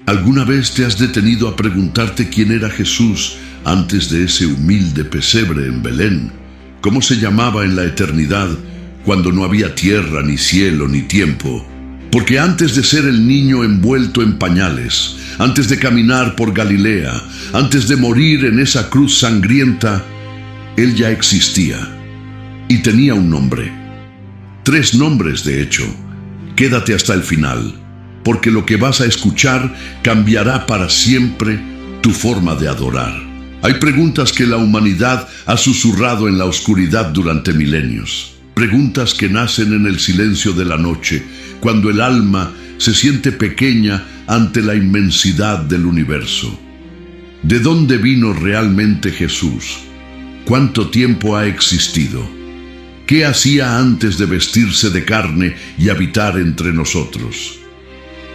¿Alguna vez te has detenido a preguntarte quién era Jesús antes de ese humilde pesebre en Belén? ¿Cómo se llamaba en la eternidad cuando no había tierra, ni cielo, ni tiempo? Porque antes de ser el niño envuelto en pañales, antes de caminar por Galilea, antes de morir en esa cruz sangrienta, Él ya existía y tenía un nombre. 3 nombres, de hecho. Quédate hasta el final, porque lo que vas a escuchar cambiará para siempre tu forma de adorar. Hay preguntas que la humanidad ha susurrado en la oscuridad durante milenios. Preguntas que nacen en el silencio de la noche, cuando el alma se siente pequeña ante la inmensidad del universo. ¿De dónde vino realmente Jesús? ¿Cuánto tiempo ha existido? ¿Qué hacía antes de vestirse de carne y habitar entre nosotros?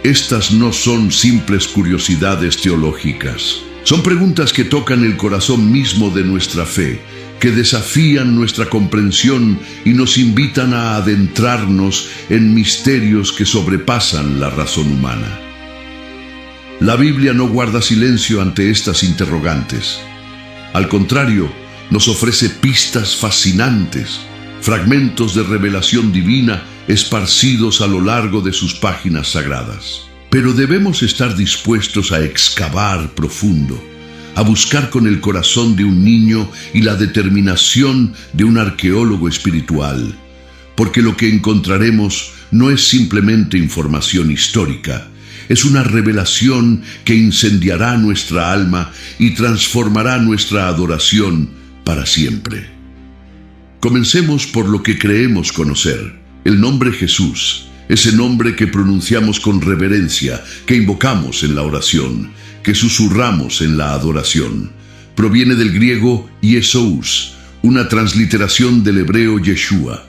Estas no son simples curiosidades teológicas. Son preguntas que tocan el corazón mismo de nuestra fe, que desafían nuestra comprensión y nos invitan a adentrarnos en misterios que sobrepasan la razón humana. La Biblia no guarda silencio ante estas interrogantes. Al contrario, nos ofrece pistas fascinantes, fragmentos de revelación divina esparcidos a lo largo de sus páginas sagradas. Pero debemos estar dispuestos a excavar profundo, a buscar con el corazón de un niño y la determinación de un arqueólogo espiritual, porque lo que encontraremos no es simplemente información histórica, es una revelación que incendiará nuestra alma y transformará nuestra adoración para siempre. Comencemos por lo que creemos conocer, el nombre Jesús, ese nombre que pronunciamos con reverencia, que invocamos en la oración, que susurramos en la adoración. Proviene del griego Yesous, una transliteración del hebreo Yeshua,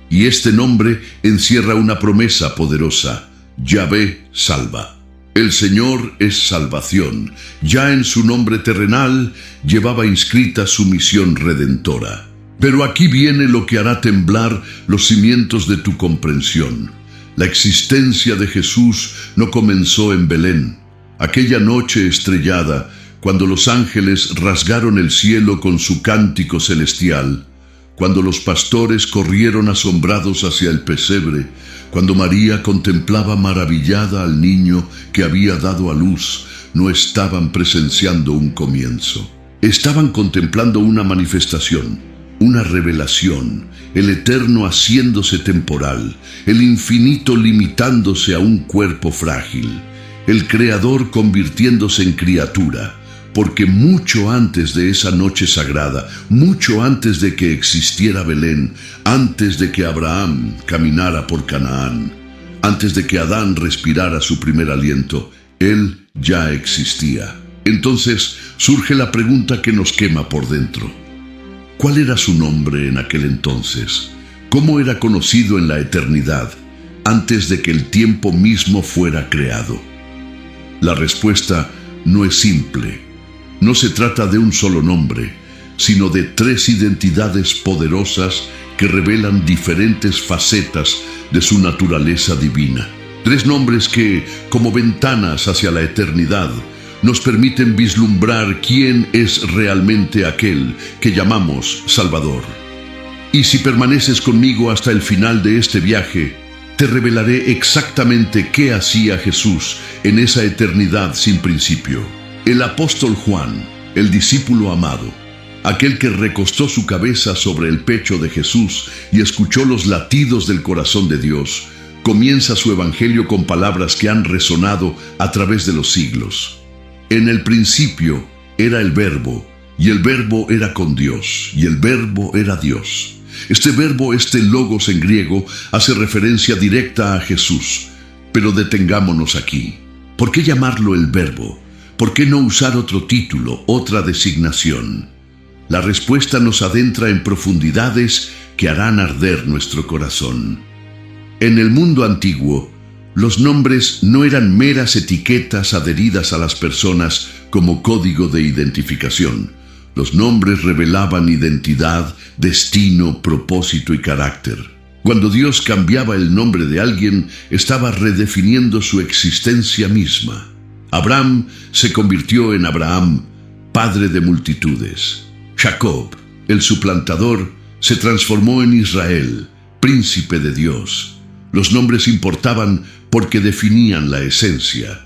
y este nombre encierra una promesa poderosa: Yahvé salva. El Señor es salvación. Ya en su nombre terrenal llevaba inscrita su misión redentora. Pero aquí viene lo que hará temblar los cimientos de tu comprensión. La existencia de Jesús no comenzó en Belén. Aquella noche estrellada, cuando los ángeles rasgaron el cielo con su cántico celestial, cuando los pastores corrieron asombrados hacia el pesebre, cuando María contemplaba maravillada al niño que había dado a luz, no estaban presenciando un comienzo. Estaban contemplando una manifestación, una revelación, el eterno haciéndose temporal, el infinito limitándose a un cuerpo frágil, el Creador convirtiéndose en criatura, porque mucho antes de esa noche sagrada, mucho antes de que existiera Belén, antes de que Abraham caminara por Canaán, antes de que Adán respirara su primer aliento, Él ya existía. Entonces surge la pregunta que nos quema por dentro. ¿Cuál era su nombre en aquel entonces? ¿Cómo era conocido en la eternidad, antes de que el tiempo mismo fuera creado? La respuesta no es simple. No se trata de un solo nombre, sino de 3 identidades poderosas que revelan diferentes facetas de su naturaleza divina. 3 nombres que, como ventanas hacia la eternidad, nos permiten vislumbrar quién es realmente aquel que llamamos Salvador. Y si permaneces conmigo hasta el final de este viaje, te revelaré exactamente qué hacía Jesús en esa eternidad sin principio. El apóstol Juan, el discípulo amado, aquel que recostó su cabeza sobre el pecho de Jesús y escuchó los latidos del corazón de Dios, comienza su evangelio con palabras que han resonado a través de los siglos. En el principio era el Verbo, y el Verbo era con Dios, y el Verbo era Dios. Este verbo, este logos en griego, hace referencia directa a Jesús. Pero detengámonos aquí. ¿Por qué llamarlo el Verbo? ¿Por qué no usar otro título, otra designación? La respuesta nos adentra en profundidades que harán arder nuestro corazón. En el mundo antiguo, los nombres no eran meras etiquetas adheridas a las personas como código de identificación. Los nombres revelaban identidad, destino, propósito y carácter. Cuando Dios cambiaba el nombre de alguien, estaba redefiniendo su existencia misma. Abraham se convirtió en Abraham, padre de multitudes. Jacob, el suplantador, se transformó en Israel, príncipe de Dios. Los nombres importaban porque definían la esencia.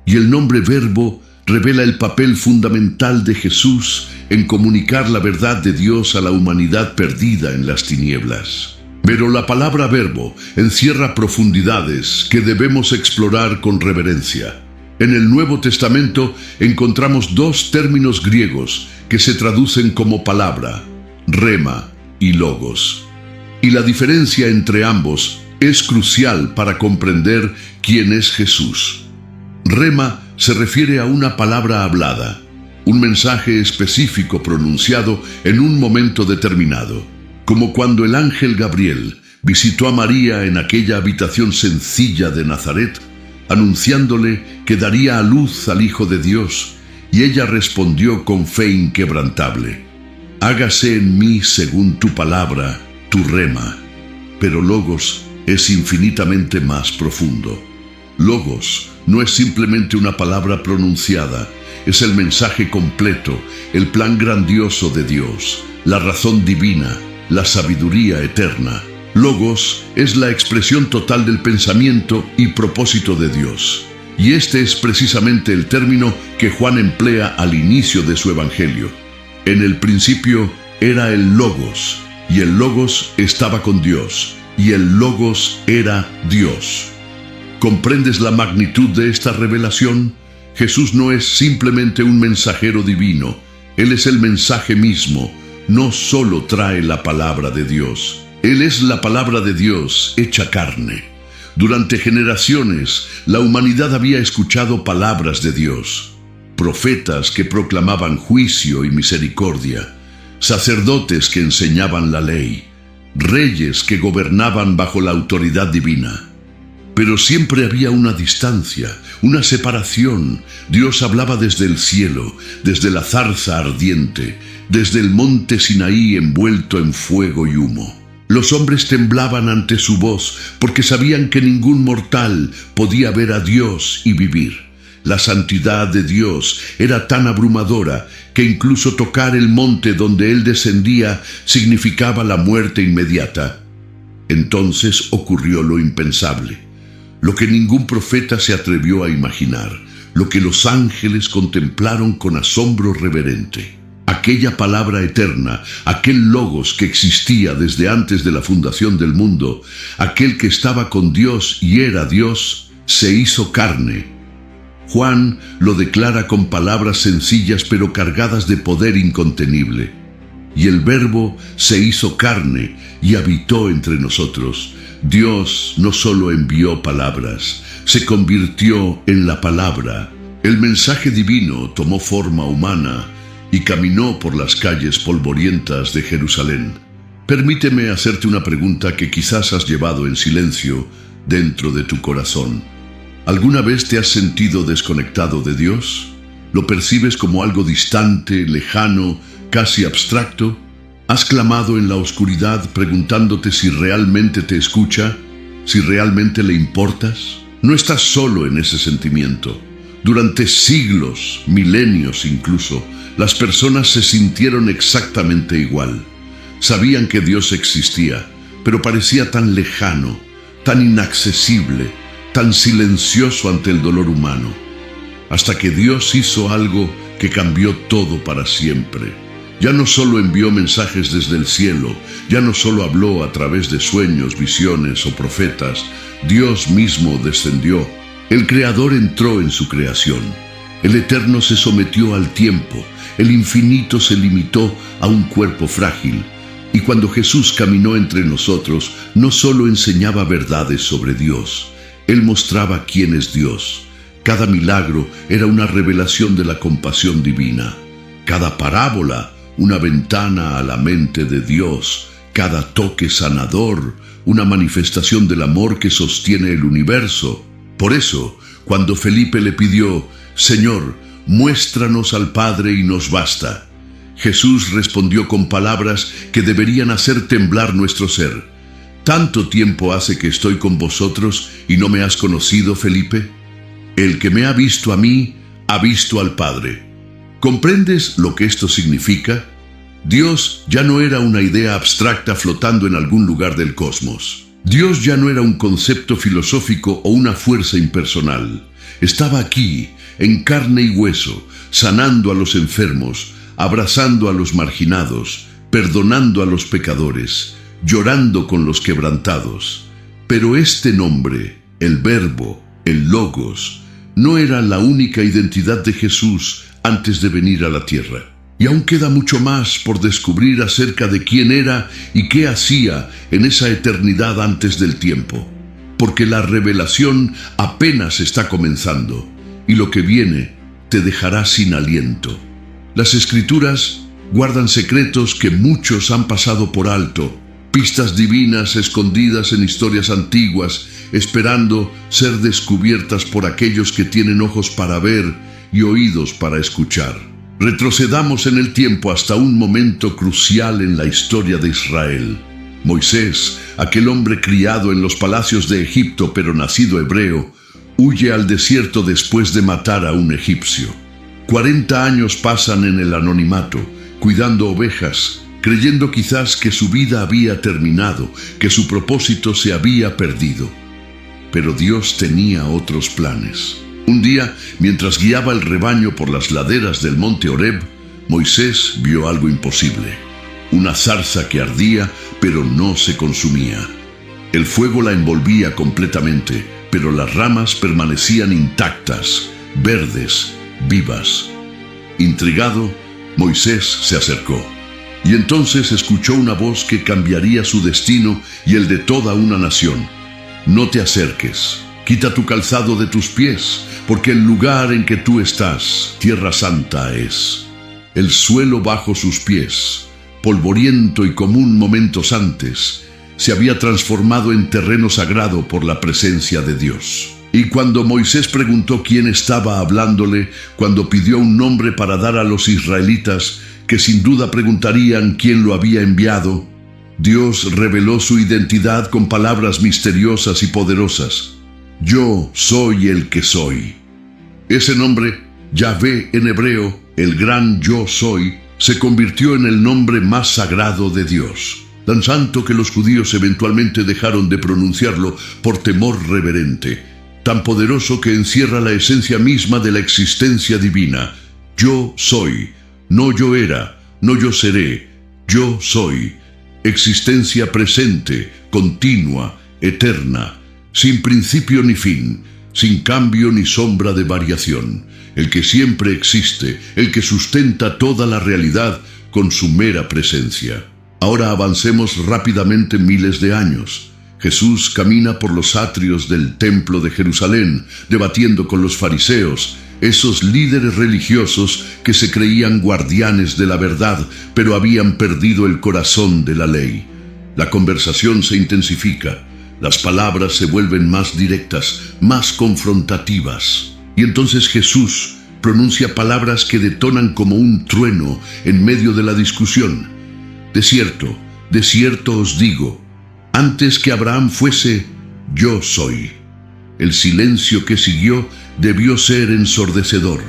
Y el nombre Verbo revela el papel fundamental de Jesús en comunicar la verdad de Dios a la humanidad perdida en las tinieblas. Pero la palabra Verbo encierra profundidades que debemos explorar con reverencia. En el Nuevo Testamento encontramos dos términos griegos que se traducen como palabra, rema y logos. Y la diferencia entre ambos es crucial para comprender quién es Jesús. Rema se refiere a una palabra hablada, un mensaje específico pronunciado en un momento determinado, como cuando el ángel Gabriel visitó a María en aquella habitación sencilla de Nazaret, anunciándole que daría a luz al Hijo de Dios, y ella respondió con fe inquebrantable: hágase en mí según tu palabra, tu rema. Pero Logos es infinitamente más profundo. Logos no es simplemente una palabra pronunciada, es el mensaje completo, el plan grandioso de Dios, la razón divina, la sabiduría eterna. Logos es la expresión total del pensamiento y propósito de Dios. Y este es precisamente el término que Juan emplea al inicio de su evangelio. En el principio era el Logos, y el Logos estaba con Dios, y el Logos era Dios. ¿Comprendes la magnitud de esta revelación? Jesús no es simplemente un mensajero divino, Él es el mensaje mismo, no solo trae la palabra de Dios. Él es la palabra de Dios hecha carne. Durante generaciones, la humanidad había escuchado palabras de Dios, profetas que proclamaban juicio y misericordia, sacerdotes que enseñaban la ley, reyes que gobernaban bajo la autoridad divina. Pero siempre había una distancia, una separación. Dios hablaba desde el cielo, desde la zarza ardiente, desde el monte Sinaí envuelto en fuego y humo. Los hombres temblaban ante su voz porque sabían que ningún mortal podía ver a Dios y vivir. La santidad de Dios era tan abrumadora que incluso tocar el monte donde Él descendía significaba la muerte inmediata. Entonces ocurrió lo impensable, lo que ningún profeta se atrevió a imaginar, lo que los ángeles contemplaron con asombro reverente. Aquella palabra eterna, aquel Logos que existía desde antes de la fundación del mundo, aquel que estaba con Dios y era Dios, se hizo carne. Juan lo declara con palabras sencillas pero cargadas de poder incontenible. Y el Verbo se hizo carne y habitó entre nosotros. Dios no solo envió palabras, se convirtió en la palabra. El mensaje divino tomó forma humana y caminó por las calles polvorientas de Jerusalén. Permíteme hacerte una pregunta que quizás has llevado en silencio dentro de tu corazón. ¿Alguna vez te has sentido desconectado de Dios? ¿Lo percibes como algo distante, lejano, casi abstracto? ¿Has clamado en la oscuridad preguntándote si realmente te escucha, si realmente le importas? No estás solo en ese sentimiento. Durante siglos, milenios incluso, las personas se sintieron exactamente igual. Sabían que Dios existía, pero parecía tan lejano, tan inaccesible, tan silencioso ante el dolor humano. Hasta que Dios hizo algo que cambió todo para siempre. Ya no solo envió mensajes desde el cielo, ya no solo habló a través de sueños, visiones o profetas. Dios mismo descendió. El Creador entró en su creación. El Eterno se sometió al tiempo. El infinito se limitó a un cuerpo frágil. Y cuando Jesús caminó entre nosotros, no solo enseñaba verdades sobre Dios, Él mostraba quién es Dios. Cada milagro era una revelación de la compasión divina. Cada parábola, una ventana a la mente de Dios. Cada toque sanador, una manifestación del amor que sostiene el universo. Por eso, cuando Felipe le pidió: Señor, muéstranos al Padre y nos basta, Jesús respondió con palabras que deberían hacer temblar nuestro ser. ¿Tanto tiempo hace que estoy con vosotros y no me has conocido, Felipe? El que me ha visto a mí, ha visto al Padre. ¿Comprendes lo que esto significa? Dios ya no era una idea abstracta flotando en algún lugar del cosmos. Dios ya no era un concepto filosófico o una fuerza impersonal. Estaba aquí, en carne y hueso, sanando a los enfermos, abrazando a los marginados, perdonando a los pecadores, llorando con los quebrantados. Pero este nombre, el Verbo, el Logos, no era la única identidad de Jesús antes de venir a la tierra. Y aún queda mucho más por descubrir acerca de quién era y qué hacía en esa eternidad antes del tiempo. Porque la revelación apenas está comenzando, y lo que viene te dejará sin aliento. Las Escrituras guardan secretos que muchos han pasado por alto, pistas divinas escondidas en historias antiguas, esperando ser descubiertas por aquellos que tienen ojos para ver y oídos para escuchar. Retrocedamos en el tiempo hasta un momento crucial en la historia de Israel. Moisés, aquel hombre criado en los palacios de Egipto pero nacido hebreo, huye al desierto después de matar a un egipcio. 40 años pasan en el anonimato, cuidando ovejas, creyendo quizás que su vida había terminado, que su propósito se había perdido. Pero Dios tenía otros planes. Un día, mientras guiaba el rebaño por las laderas del monte Horeb, Moisés vio algo imposible. Una zarza que ardía, pero no se consumía. El fuego la envolvía completamente, pero las ramas permanecían intactas, verdes, vivas. Intrigado, Moisés se acercó. Y entonces escuchó una voz que cambiaría su destino y el de toda una nación. No te acerques. Quita tu calzado de tus pies, porque el lugar en que tú estás, tierra santa es. El suelo bajo sus pies, polvoriento y común momentos antes, se había transformado en terreno sagrado por la presencia de Dios. Y cuando Moisés preguntó quién estaba hablándole, cuando pidió un nombre para dar a los israelitas, que sin duda preguntarían quién lo había enviado, Dios reveló su identidad con palabras misteriosas y poderosas. Yo soy el que soy. Ese nombre, Yahvé en hebreo, el gran yo soy, se convirtió en el nombre más sagrado de Dios, tan santo que los judíos eventualmente dejaron de pronunciarlo por temor reverente, tan poderoso que encierra la esencia misma de la existencia divina. Yo soy, no yo era, no yo seré, yo soy, existencia presente, continua, eterna, sin principio ni fin, sin cambio ni sombra de variación, el que siempre existe, el que sustenta toda la realidad con su mera presencia. Ahora avancemos rápidamente miles de años. Jesús camina por los atrios del templo de Jerusalén, debatiendo con los fariseos, esos líderes religiosos que se creían guardianes de la verdad, pero habían perdido el corazón de la ley. La conversación se intensifica. Las palabras se vuelven más directas, más confrontativas. Y entonces Jesús pronuncia palabras que detonan como un trueno en medio de la discusión. De cierto os digo, antes que Abraham fuese, yo soy. El silencio que siguió debió ser ensordecedor.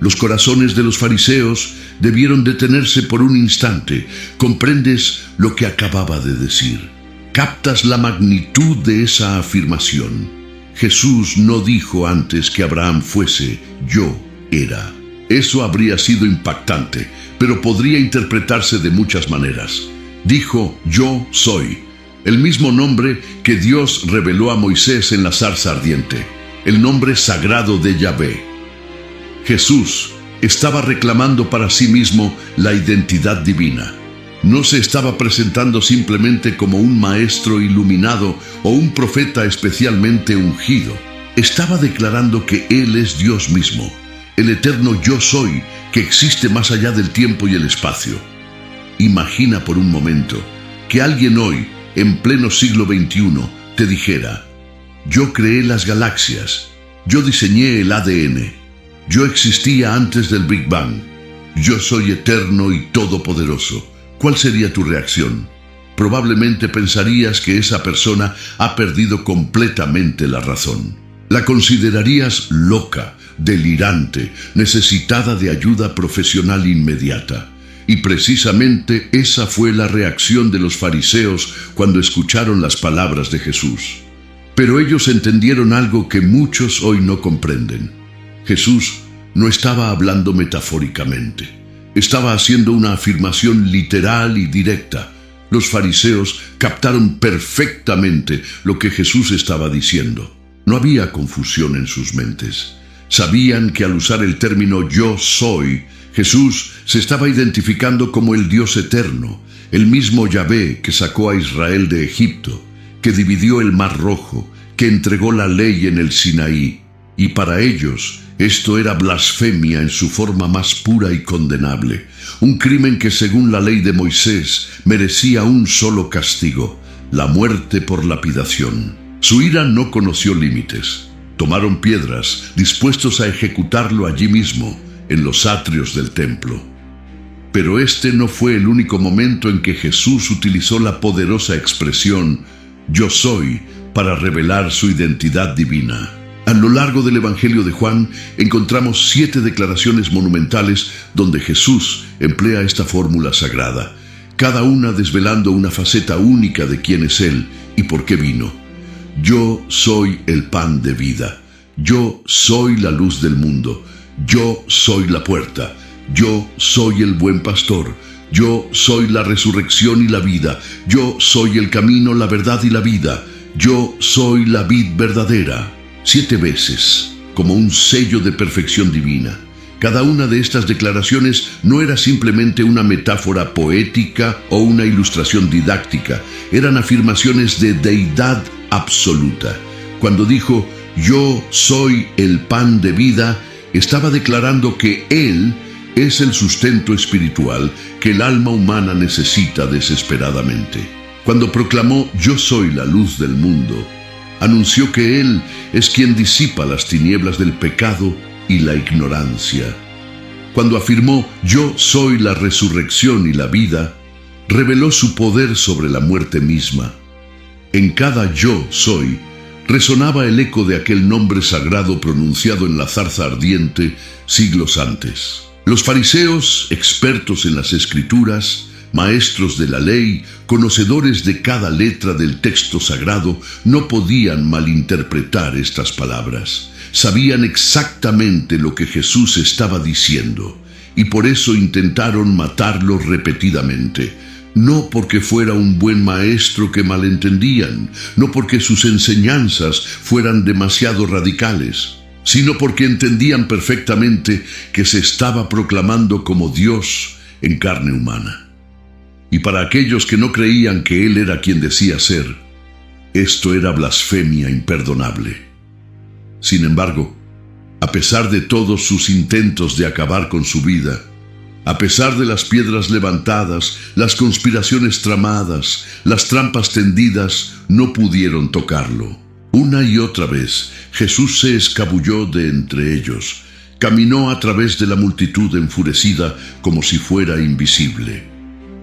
Los corazones de los fariseos debieron detenerse por un instante. ¿Comprendes lo que acababa de decir? ¿Captas la magnitud de esa afirmación? Jesús no dijo antes que Abraham fuese, yo era. Eso habría sido impactante, pero podría interpretarse de muchas maneras. Dijo, yo soy, el mismo nombre que Dios reveló a Moisés en la zarza ardiente, el nombre sagrado de Yahvé. Jesús estaba reclamando para sí mismo la identidad divina. No se estaba presentando simplemente como un maestro iluminado o un profeta especialmente ungido. Estaba declarando que Él es Dios mismo, el eterno yo soy, que existe más allá del tiempo y el espacio. Imagina por un momento que alguien hoy, en pleno siglo XXI, te dijera, yo creé las galaxias, yo diseñé el ADN, yo existía antes del Big Bang, yo soy eterno y todopoderoso. ¿Cuál sería tu reacción? Probablemente pensarías que esa persona ha perdido completamente la razón. La considerarías loca, delirante, necesitada de ayuda profesional inmediata. Y precisamente esa fue la reacción de los fariseos cuando escucharon las palabras de Jesús. Pero ellos entendieron algo que muchos hoy no comprenden. Jesús no estaba hablando metafóricamente. Estaba haciendo una afirmación literal y directa. Los fariseos captaron perfectamente lo que Jesús estaba diciendo. No había confusión en sus mentes. Sabían que al usar el término yo soy, Jesús se estaba identificando como el Dios eterno, el mismo Yahvé que sacó a Israel de Egipto, que dividió el Mar Rojo, que entregó la ley en el Sinaí. Y para ellos, esto era blasfemia en su forma más pura y condenable, un crimen que según la ley de Moisés merecía un solo castigo, la muerte por lapidación. Su ira no conoció límites. Tomaron piedras, dispuestos a ejecutarlo allí mismo, en los atrios del templo. Pero este no fue el único momento en que Jesús utilizó la poderosa expresión «Yo soy» para revelar su identidad divina. A lo largo del Evangelio de Juan encontramos 7 declaraciones monumentales donde Jesús emplea esta fórmula sagrada, cada una desvelando una faceta única de quién es Él y por qué vino. Yo soy el pan de vida. Yo soy la luz del mundo. Yo soy la puerta. Yo soy el buen pastor. Yo soy la resurrección y la vida. Yo soy el camino, la verdad y la vida. Yo soy la vid verdadera. 7 veces, como un sello de perfección divina. Cada una de estas declaraciones no era simplemente una metáfora poética o una ilustración didáctica. Eran afirmaciones de deidad absoluta. Cuando dijo, yo soy el pan de vida, estaba declarando que Él es el sustento espiritual que el alma humana necesita desesperadamente. Cuando proclamó, yo soy la luz del mundo, anunció que Él es quien disipa las tinieblas del pecado y la ignorancia. Cuando afirmó, yo soy la resurrección y la vida, reveló su poder sobre la muerte misma. En cada yo soy resonaba el eco de aquel nombre sagrado pronunciado en la zarza ardiente siglos antes. Los fariseos, expertos en las escrituras, maestros de la ley, conocedores de cada letra del texto sagrado, no podían malinterpretar estas palabras. Sabían exactamente lo que Jesús estaba diciendo, y por eso intentaron matarlo repetidamente. No porque fuera un buen maestro que malentendían, no porque sus enseñanzas fueran demasiado radicales, sino porque entendían perfectamente que se estaba proclamando como Dios en carne humana. Y para aquellos que no creían que Él era quien decía ser, esto era blasfemia imperdonable. Sin embargo, a pesar de todos sus intentos de acabar con su vida, a pesar de las piedras levantadas, las conspiraciones tramadas, las trampas tendidas, no pudieron tocarlo. Una y otra vez, Jesús se escabulló de entre ellos, caminó a través de la multitud enfurecida como si fuera invisible.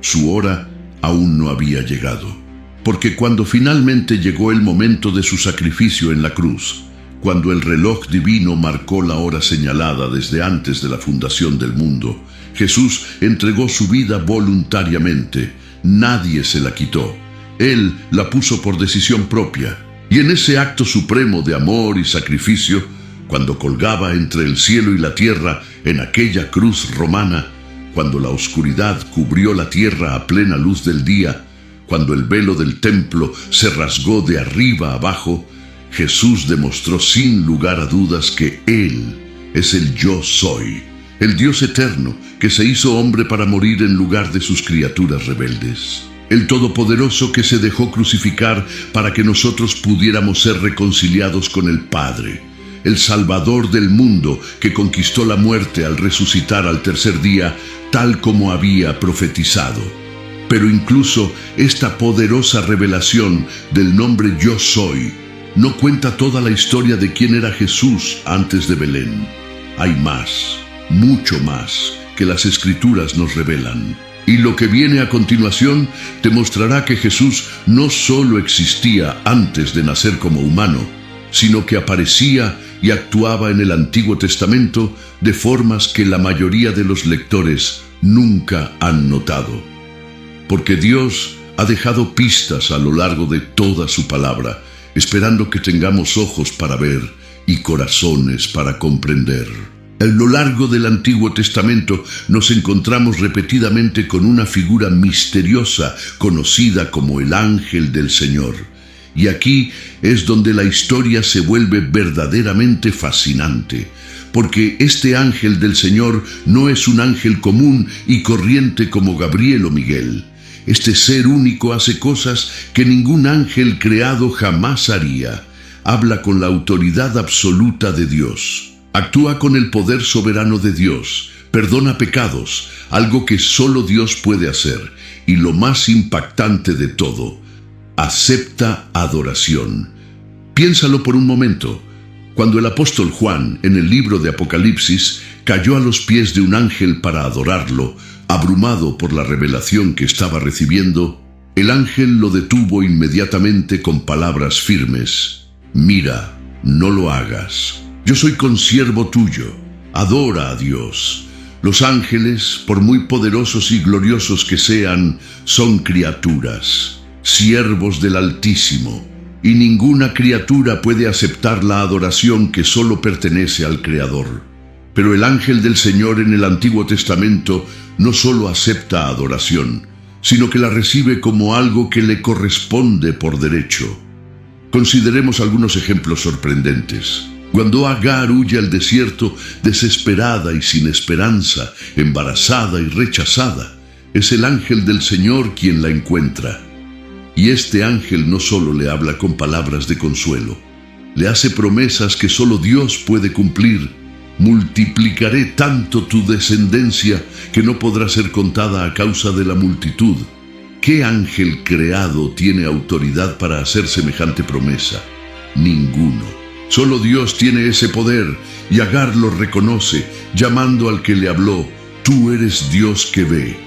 Su hora aún no había llegado, porque cuando finalmente llegó el momento de su sacrificio en la cruz, cuando el reloj divino marcó la hora señalada desde antes de la fundación del mundo, Jesús entregó su vida voluntariamente. Nadie se la quitó. Él la puso por decisión propia. Y en ese acto supremo de amor y sacrificio, cuando colgaba entre el cielo y la tierra en aquella cruz romana, cuando la oscuridad cubrió la tierra a plena luz del día, cuando el velo del templo se rasgó de arriba abajo, Jesús demostró sin lugar a dudas que Él es el yo soy, el Dios eterno que se hizo hombre para morir en lugar de sus criaturas rebeldes. El Todopoderoso que se dejó crucificar para que nosotros pudiéramos ser reconciliados con el Padre. El Salvador del mundo que conquistó la muerte al resucitar al tercer día, tal como había profetizado. Pero incluso esta poderosa revelación del nombre Yo Soy no cuenta toda la historia de quién era Jesús antes de Belén. Hay más, mucho más, que las Escrituras nos revelan. Y lo que viene a continuación te mostrará que Jesús no solo existía antes de nacer como humano, sino que aparecía y actuaba en el Antiguo Testamento de formas que la mayoría de los lectores nunca han notado. Porque Dios ha dejado pistas a lo largo de toda su palabra, esperando que tengamos ojos para ver y corazones para comprender. A lo largo del Antiguo Testamento nos encontramos repetidamente con una figura misteriosa conocida como el ángel del Señor. Y aquí es donde la historia se vuelve verdaderamente fascinante, porque este ángel del Señor no es un ángel común y corriente como Gabriel o Miguel. Este ser único hace cosas que ningún ángel creado jamás haría. Habla con la autoridad absoluta de Dios. Actúa con el poder soberano de Dios. Perdona pecados, algo que solo Dios puede hacer. Y lo más impactante de todo, acepta adoración. Piénsalo por un momento. Cuando el apóstol Juan, en el libro de Apocalipsis, cayó a los pies de un ángel para adorarlo, abrumado por la revelación que estaba recibiendo, el ángel lo detuvo inmediatamente con palabras firmes. Mira, no lo hagas. Yo soy consiervo tuyo. Adora a Dios. Los ángeles, por muy poderosos y gloriosos que sean, son criaturas, siervos del Altísimo, y ninguna criatura puede aceptar la adoración que solo pertenece al Creador. Pero el ángel del Señor en el Antiguo Testamento no solo acepta adoración, sino que la recibe como algo que le corresponde por derecho. Consideremos algunos ejemplos sorprendentes. Cuando Agar huye al desierto, desesperada y sin esperanza, embarazada y rechazada, es el ángel del Señor quien la encuentra. Y este ángel no solo le habla con palabras de consuelo, le hace promesas que solo Dios puede cumplir. Multiplicaré tanto tu descendencia que no podrá ser contada a causa de la multitud. ¿Qué ángel creado tiene autoridad para hacer semejante promesa? Ninguno. Solo Dios tiene ese poder, y Agar lo reconoce, llamando al que le habló: tú eres Dios que ve.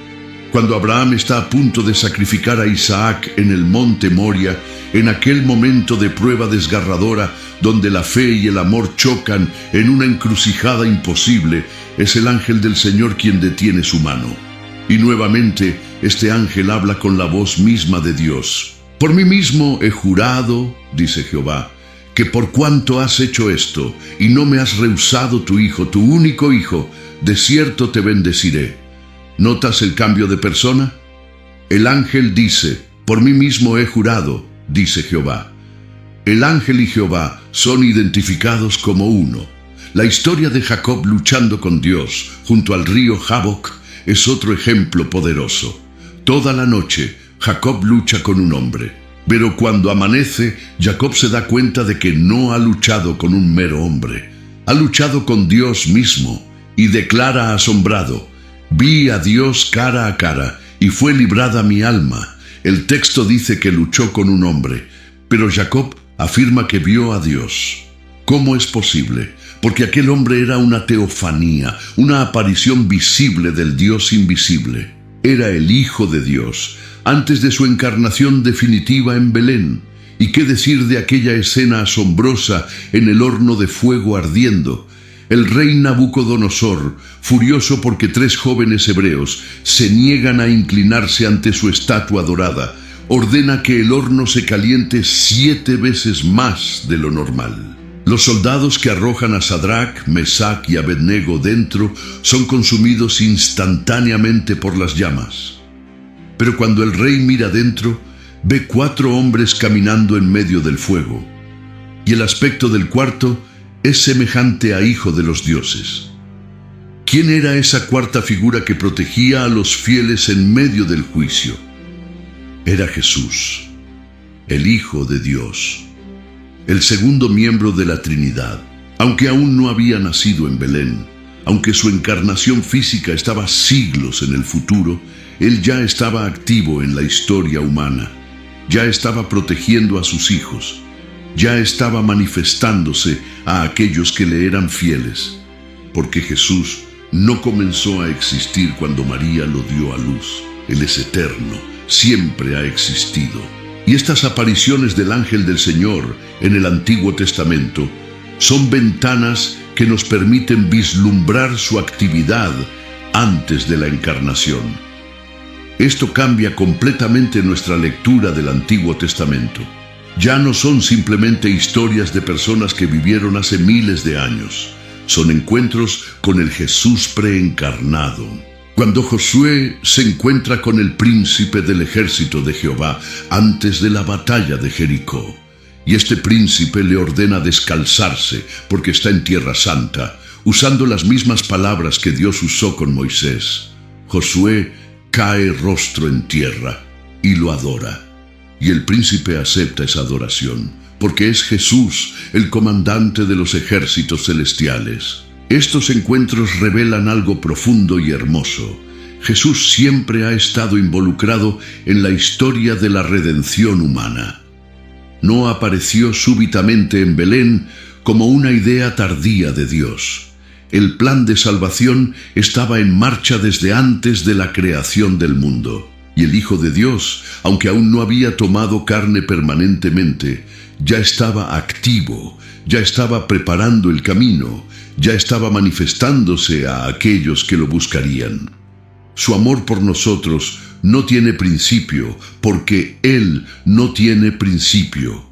Cuando Abraham está a punto de sacrificar a Isaac en el monte Moria, en aquel momento de prueba desgarradora, donde la fe y el amor chocan en una encrucijada imposible, es el ángel del Señor quien detiene su mano. Y nuevamente, este ángel habla con la voz misma de Dios. Por mí mismo he jurado, dice Jehová, que por cuanto has hecho esto, y no me has rehusado tu hijo, tu único hijo, de cierto te bendeciré. ¿Notas el cambio de persona? El ángel dice: por mí mismo he jurado, dice Jehová. El ángel y Jehová son identificados como uno. La historia de Jacob luchando con Dios junto al río Jaboc es otro ejemplo poderoso. Toda la noche Jacob lucha con un hombre, pero cuando amanece, Jacob se da cuenta de que no ha luchado con un mero hombre. Ha luchado con Dios mismo y declara asombrado: vi a Dios cara a cara y fue librada mi alma. El texto dice que luchó con un hombre, pero Jacob afirma que vio a Dios. ¿Cómo es posible? Porque aquel hombre era una teofanía, una aparición visible del Dios invisible. Era el Hijo de Dios, antes de su encarnación definitiva en Belén. ¿Y qué decir de aquella escena asombrosa en el horno de fuego ardiendo? El rey Nabucodonosor, furioso porque 3 jóvenes hebreos se niegan a inclinarse ante su estatua dorada, ordena que el horno se caliente 7 veces más de lo normal. Los soldados que arrojan a Sadrach, Mesach y Abednego dentro son consumidos instantáneamente por las llamas. Pero cuando el rey mira dentro, ve 4 hombres caminando en medio del fuego, y el aspecto del cuarto es semejante a hijo de los dioses. ¿Quién era esa cuarta figura que protegía a los fieles en medio del juicio? Era Jesús, el Hijo de Dios, el segundo miembro de la Trinidad. Aunque aún no había nacido en Belén, aunque su encarnación física estaba siglos en el futuro, él ya estaba activo en la historia humana, ya estaba protegiendo a sus hijos, ya estaba manifestándose a aquellos que le eran fieles, porque Jesús no comenzó a existir cuando María lo dio a luz. Él es eterno, siempre ha existido, Y estas apariciones del ángel del Señor en el Antiguo Testamento son ventanas que nos permiten vislumbrar su actividad antes de la encarnación. Esto cambia completamente nuestra lectura del Antiguo Testamento. Ya no son simplemente historias de personas que vivieron hace miles de años. Son encuentros con el Jesús preencarnado. Cuando Josué se encuentra con el príncipe del ejército de Jehová antes de la batalla de Jericó, y este príncipe le ordena descalzarse porque está en tierra santa, usando las mismas palabras que Dios usó con Moisés, Josué cae rostro en tierra y lo adora. Y el príncipe acepta esa adoración, porque es Jesús, el comandante de los ejércitos celestiales. Estos encuentros revelan algo profundo y hermoso. Jesús siempre ha estado involucrado en la historia de la redención humana. No apareció súbitamente en Belén como una idea tardía de Dios. El plan de salvación estaba en marcha desde antes de la creación del mundo. Y el Hijo de Dios, aunque aún no había tomado carne permanentemente, ya estaba activo, ya estaba preparando el camino, ya estaba manifestándose a aquellos que lo buscarían. Su amor por nosotros no tiene principio, porque Él no tiene principio.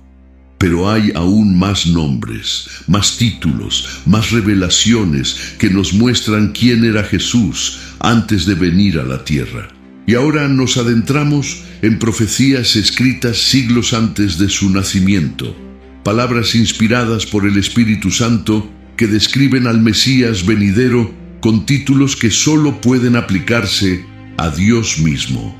Pero hay aún más nombres, más títulos, más revelaciones que nos muestran quién era Jesús antes de venir a la tierra. Y ahora nos adentramos en profecías escritas siglos antes de su nacimiento, palabras inspiradas por el Espíritu Santo que describen al Mesías venidero con títulos que solo pueden aplicarse a Dios mismo.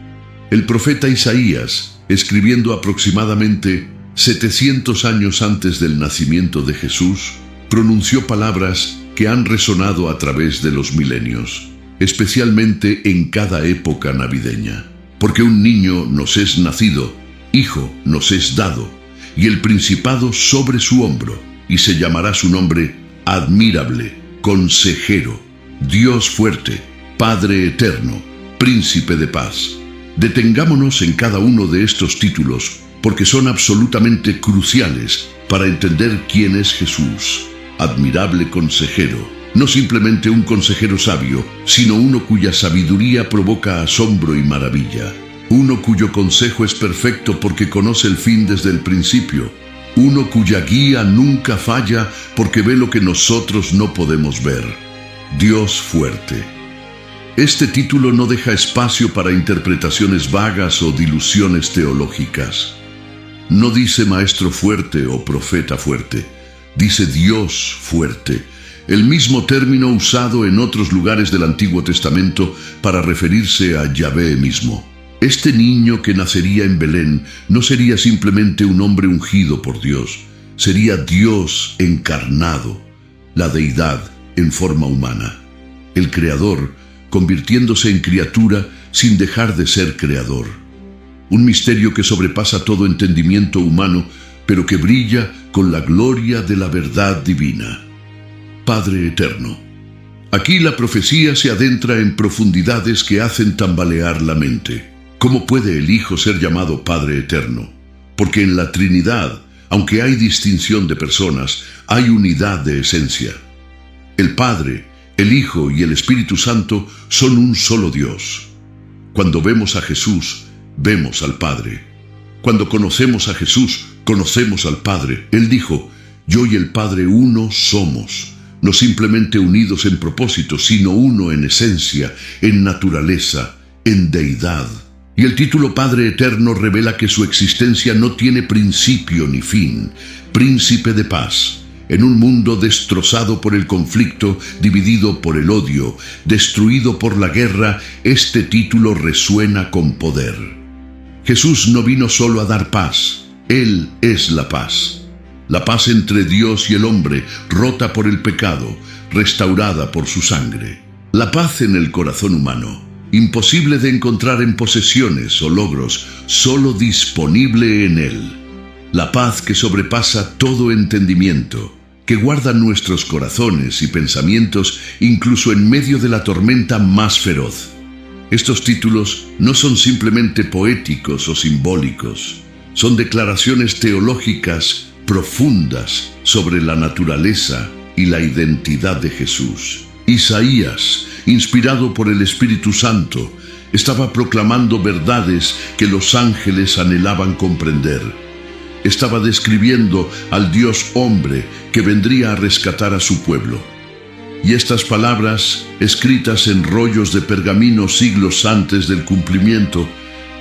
El profeta Isaías, escribiendo aproximadamente 700 años antes del nacimiento de Jesús, pronunció palabras que han resonado a través de los milenios, especialmente en cada época navideña. Porque un niño nos es nacido, hijo nos es dado, y el principado sobre su hombro, y se llamará su nombre Admirable, Consejero, Dios fuerte, Padre eterno, Príncipe de paz. Detengámonos en cada uno de estos títulos, porque son absolutamente cruciales para entender quién es Jesús. Admirable Consejero, no simplemente un consejero sabio, sino uno cuya sabiduría provoca asombro y maravilla. Uno cuyo consejo es perfecto porque conoce el fin desde el principio. Uno cuya guía nunca falla porque ve lo que nosotros no podemos ver. Dios fuerte. Este título no deja espacio para interpretaciones vagas o diluciones teológicas. No dice maestro fuerte o profeta fuerte, dice Dios fuerte, el mismo término usado en otros lugares del Antiguo Testamento para referirse a Yahvé mismo. Este niño que nacería en Belén no sería simplemente un hombre ungido por Dios, sería Dios encarnado, la deidad en forma humana, el Creador convirtiéndose en criatura sin dejar de ser creador. Un misterio que sobrepasa todo entendimiento humano, pero que brilla con la gloria de la verdad divina. Padre eterno. Aquí la profecía se adentra en profundidades que hacen tambalear la mente. ¿Cómo puede el Hijo ser llamado Padre eterno? Porque en la Trinidad, aunque hay distinción de personas, hay unidad de esencia. El Padre, el Hijo y el Espíritu Santo son un solo Dios. Cuando vemos a Jesús, vemos al Padre. Cuando conocemos a Jesús, conocemos al Padre. Él dijo, yo y el Padre uno somos, no simplemente unidos en propósito, sino uno en esencia, en naturaleza, en deidad. Y el título Padre Eterno revela que su existencia no tiene principio ni fin. Príncipe de paz. En un mundo destrozado por el conflicto, dividido por el odio, destruido por la guerra, este título resuena con poder. Jesús no vino solo a dar paz, Él es la paz. La paz entre Dios y el hombre, rota por el pecado, restaurada por su sangre. La paz en el corazón humano, imposible de encontrar en posesiones o logros, solo disponible en Él. La paz que sobrepasa todo entendimiento, que guarda nuestros corazones y pensamientos incluso en medio de la tormenta más feroz. Estos títulos no son simplemente poéticos o simbólicos, Son declaraciones teológicas profundas sobre la naturaleza y la identidad de Jesús. Isaías, inspirado por el Espíritu Santo, estaba proclamando verdades que los ángeles anhelaban comprender. Estaba describiendo al Dios hombre que vendría a rescatar a su pueblo. Y estas palabras, escritas en rollos de pergamino siglos antes del cumplimiento,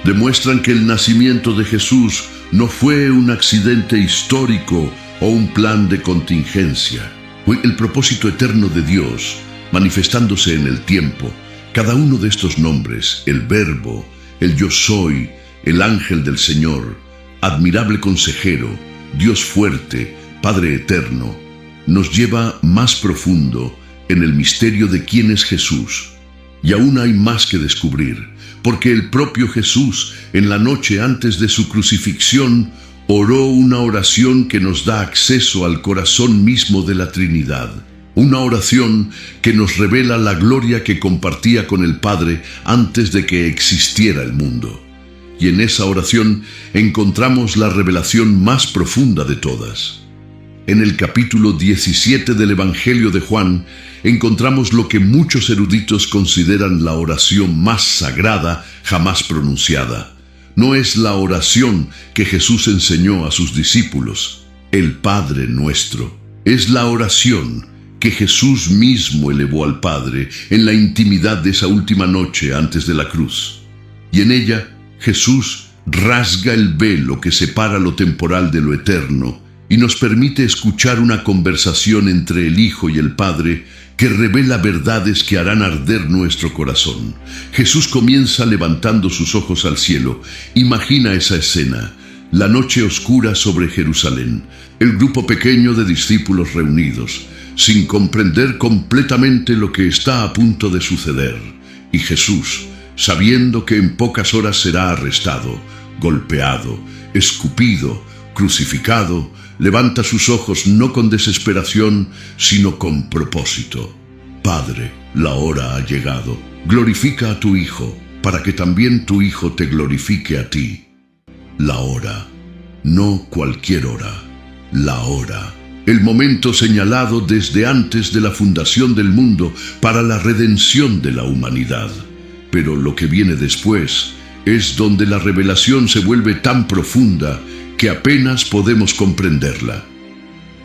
demuestran que el nacimiento de Jesús no fue un accidente histórico o un plan de contingencia. Fue el propósito eterno de Dios, manifestándose en el tiempo. Cada uno de estos nombres, el Verbo, el Yo Soy, el Ángel del Señor, Admirable Consejero, Dios Fuerte, Padre Eterno, nos lleva más profundo en el misterio de quién es Jesús. Y aún hay más que descubrir, porque el propio Jesús, en la noche antes de su crucifixión, oró una oración que nos da acceso al corazón mismo de la Trinidad. Una oración que nos revela la gloria que compartía con el Padre antes de que existiera el mundo. Y en esa oración encontramos la revelación más profunda de todas. En el capítulo 17 del Evangelio de Juan, encontramos lo que muchos eruditos consideran la oración más sagrada jamás pronunciada. No es la oración que Jesús enseñó a sus discípulos, el Padre Nuestro. Es la oración que Jesús mismo elevó al Padre en la intimidad de esa última noche antes de la cruz. Y en ella, Jesús rasga el velo que separa lo temporal de lo eterno y nos permite escuchar una conversación entre el Hijo y el Padre que revela verdades que harán arder nuestro corazón. Jesús comienza levantando sus ojos al cielo. Imagina esa escena, la noche oscura sobre Jerusalén, el grupo pequeño de discípulos reunidos, sin comprender completamente lo que está a punto de suceder. Y Jesús, sabiendo que en pocas horas será arrestado, golpeado, escupido, crucificado, levanta sus ojos no con desesperación, sino con propósito. Padre, la hora ha llegado. Glorifica a tu Hijo, para que también tu Hijo te glorifique a ti. La hora, no cualquier hora, la hora. El momento señalado desde antes de la fundación del mundo para la redención de la humanidad. Pero lo que viene después es donde la revelación se vuelve tan profunda que apenas podemos comprenderla.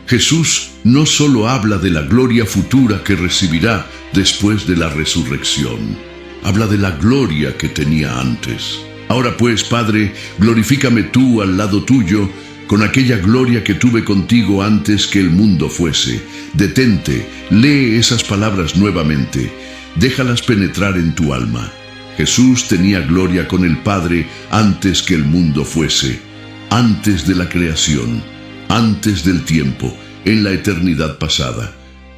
Jesús no solo habla de la gloria futura que recibirá después de la resurrección, habla de la gloria que tenía antes. Ahora pues, Padre, glorifícame tú al lado tuyo con aquella gloria que tuve contigo antes que el mundo fuese. Detente, lee esas palabras nuevamente, déjalas penetrar en tu alma. Jesús tenía gloria con el Padre antes que el mundo fuese. Antes de la creación, antes del tiempo, en la eternidad pasada.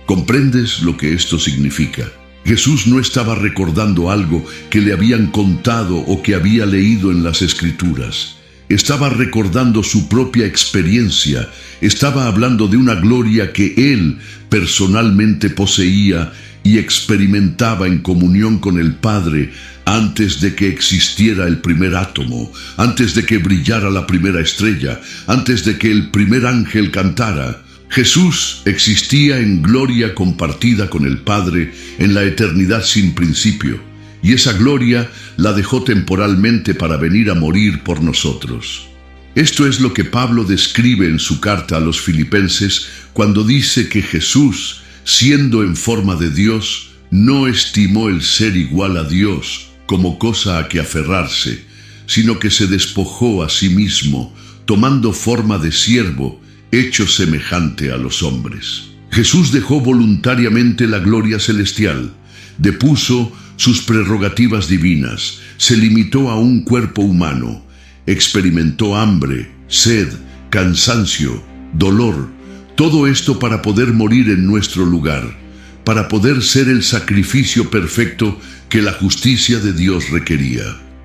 ¿Comprendes lo que esto significa? Jesús no estaba recordando algo que le habían contado o que había leído en las Escrituras. Estaba recordando su propia experiencia. Estaba hablando de una gloria que él personalmente poseía y experimentaba en comunión con el Padre antes de que existiera el primer átomo, antes de que brillara la primera estrella, antes de que el primer ángel cantara. Jesús existía en gloria compartida con el Padre en la eternidad sin principio, y esa gloria la dejó temporalmente para venir a morir por nosotros. Esto es lo que Pablo describe en su carta a los Filipenses cuando dice que Jesús, siendo en forma de Dios, no estimó el ser igual a Dios como cosa a que aferrarse, sino que se despojó a sí mismo, tomando forma de siervo, hecho semejante a los hombres. Jesús dejó voluntariamente la gloria celestial, depuso sus prerrogativas divinas, se limitó a un cuerpo humano, experimentó hambre, sed, cansancio, dolor, todo esto para poder morir en nuestro lugar, para poder ser el sacrificio perfecto que la justicia de Dios requería.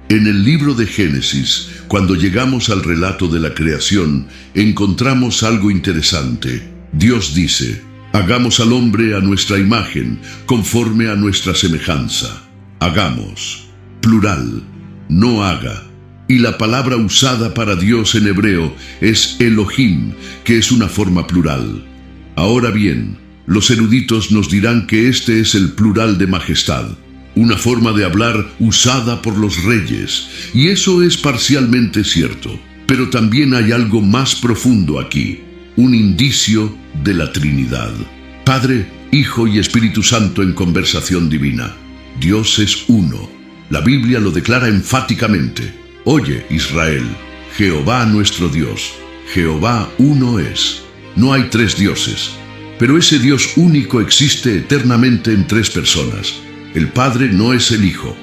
En el libro de Génesis, cuando llegamos al relato de la creación, encontramos algo interesante. Dios dice: hagamos al hombre a nuestra imagen, conforme a nuestra semejanza. Hagamos, plural, no haga. y la palabra usada para Dios en hebreo es Elohim, que es una forma plural. Ahora bien, los eruditos nos dirán que este es el plural de majestad, una forma de hablar usada por los reyes, y eso es parcialmente cierto. Pero también hay algo más profundo aquí, un indicio de la Trinidad. Padre, Hijo y Espíritu Santo en conversación divina. Dios es uno. La Biblia lo declara enfáticamente. Oye, Israel, Jehová nuestro Dios, Jehová uno es. No hay tres dioses, pero ese Dios único existe eternamente en tres personas. El Padre no es el Hijo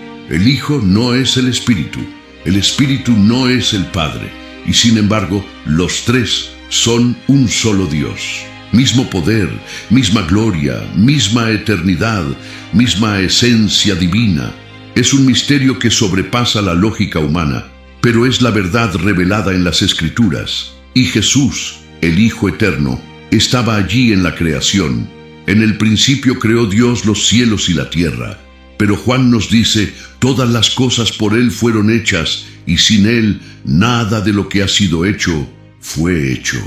no es el Espíritu no es el Padre, y sin embargo, los tres son un solo Dios. Mismo poder, misma gloria, misma eternidad, misma esencia divina. Es un misterio que sobrepasa la lógica humana, pero es la verdad revelada en las Escrituras. Y Jesús, el Hijo eterno, estaba allí en la creación. En el principio creó Dios los cielos y la tierra. Pero Juan nos dice, todas las cosas por Él fueron hechas, y sin Él nada de lo que ha sido hecho fue hecho.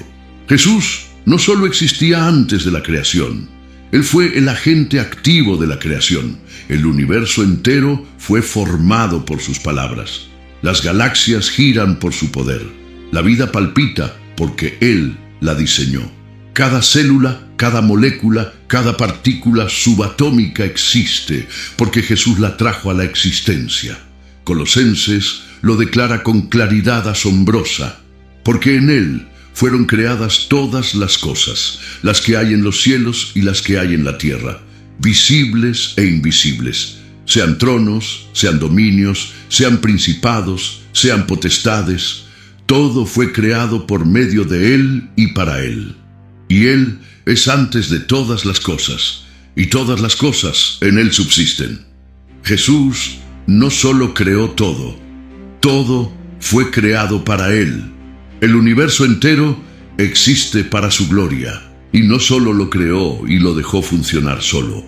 Jesús no solo existía antes de la creación, Él fue el agente activo de la creación. El universo entero fue formado por sus palabras. Las galaxias giran por su poder. La vida palpita porque Él la diseñó. Cada célula, cada molécula, cada partícula subatómica existe porque Jesús la trajo a la existencia. Colosenses lo declara con claridad asombrosa, porque en Él fueron creadas todas las cosas, las que hay en los cielos y las que hay en la tierra, visibles e invisibles, sean tronos, sean dominios, sean principados, sean potestades. Todo fue creado por medio de Él y para Él. Y Él es antes de todas las cosas, y todas las cosas en Él subsisten. Jesús no solo creó todo, todo fue creado para Él. El universo entero existe para su gloria, y no solo lo creó y lo dejó funcionar solo.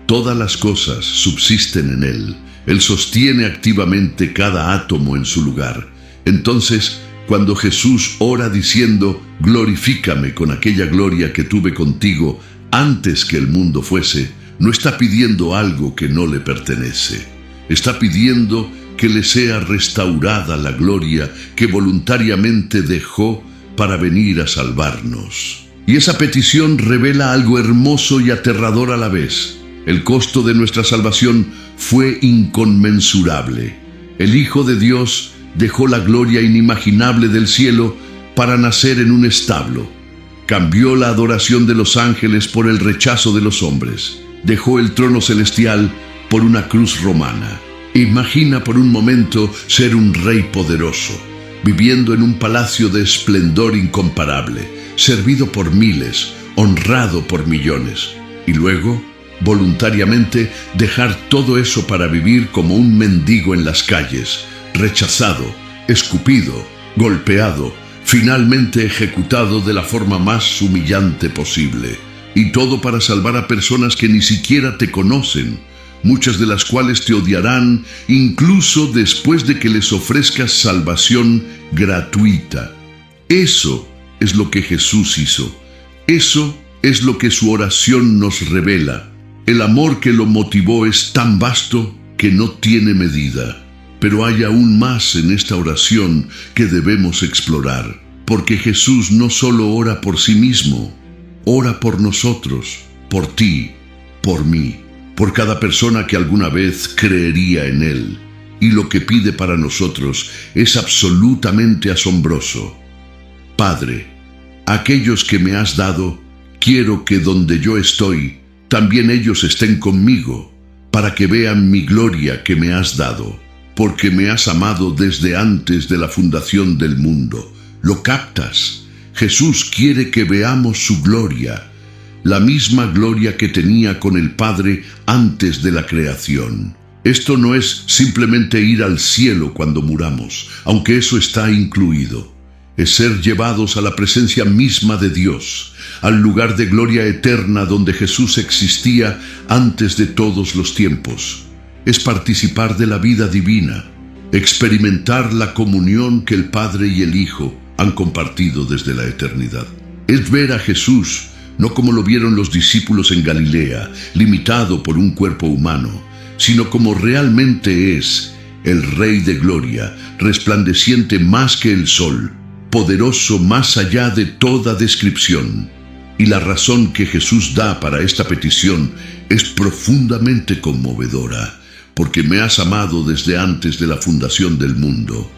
Todas las cosas subsisten en Él. Él sostiene activamente cada átomo en su lugar. Entonces, cuando Jesús ora diciendo, glorifícame con aquella gloria que tuve contigo antes que el mundo fuese, no está pidiendo algo que no le pertenece. Está pidiendo que le sea restaurada la gloria que voluntariamente dejó para venir a salvarnos. Y esa petición revela algo hermoso y aterrador a la vez. El costo de nuestra salvación fue inconmensurable. El Hijo de Dios dejó la gloria inimaginable del cielo para nacer en un establo. Cambió la adoración de los ángeles por el rechazo de los hombres. Dejó el trono celestial por una cruz romana. Imagina por un momento ser un rey poderoso, viviendo en un palacio de esplendor incomparable, servido por miles, honrado por millones, y luego, voluntariamente, dejar todo eso para vivir como un mendigo en las calles, rechazado, escupido, golpeado, finalmente ejecutado de la forma más humillante posible. Y todo para salvar a personas que ni siquiera te conocen, muchas de las cuales te odiarán incluso después de que les ofrezcas salvación gratuita. Eso es lo que Jesús hizo. Eso es lo que su oración nos revela. El amor que lo motivó es tan vasto que no tiene medida. Pero hay aún más en esta oración que debemos explorar, porque Jesús no solo ora por sí mismo, ora por nosotros, por ti, por mí, por cada persona que alguna vez creería en Él. Y lo que pide para nosotros es absolutamente asombroso. Padre, aquellos que me has dado, quiero que donde yo estoy, también ellos estén conmigo, para que vean mi gloria que me has dado. Porque me has amado desde antes de la fundación del mundo. ¿Lo captas? Jesús quiere que veamos su gloria, la misma gloria que tenía con el Padre antes de la creación. Esto no es simplemente ir al cielo cuando muramos, aunque eso está incluido. Es ser llevados a la presencia misma de Dios, al lugar de gloria eterna donde Jesús existía antes de todos los tiempos. Es participar de la vida divina. experimentar la comunión que el Padre y el Hijo han compartido desde la eternidad. Es ver a Jesús, no como lo vieron los discípulos en Galilea, limitado por un cuerpo humano, sino como realmente es, el Rey de Gloria, resplandeciente más que el sol, poderoso más allá de toda descripción. Y la razón que Jesús da para esta petición es profundamente conmovedora, porque me has amado desde antes de la fundación del mundo.